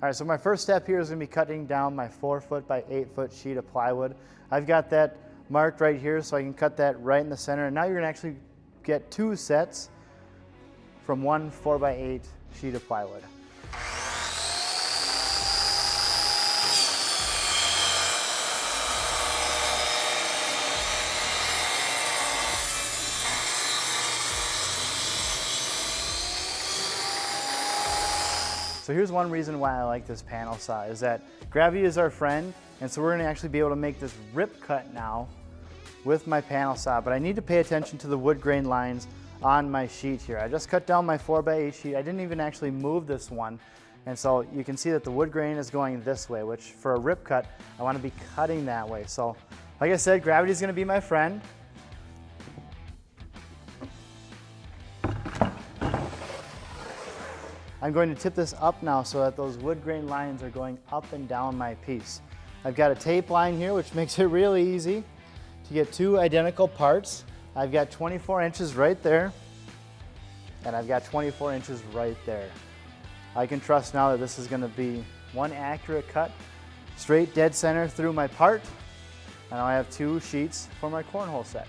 All right, so my first step here is gonna be cutting down my 4-foot by 8-foot sheet of plywood. I've got that marked right here, so I can cut that right in the center. And now you're gonna actually get 2 sets from one 4x8 sheet of plywood. So here's one reason why I like this panel saw, is that gravity is our friend, and so we're gonna actually be able to make this rip cut now with my panel saw, but I need to pay attention to the wood grain lines on my sheet here. I just cut down my 4x8 sheet. I didn't even actually move this one, and so you can see that the wood grain is going this way, which for a rip cut, I wanna be cutting that way. So like I said, gravity is gonna be my friend. I'm going to tip this up now so that those wood grain lines are going up and down my piece. I've got a tape line here, which makes it really easy to get 2 identical parts. I've got 24 inches right there, and I've got 24 inches right there. I can trust now that this is going to be one accurate cut, straight dead center through my part, and I have 2 sheets for my cornhole set.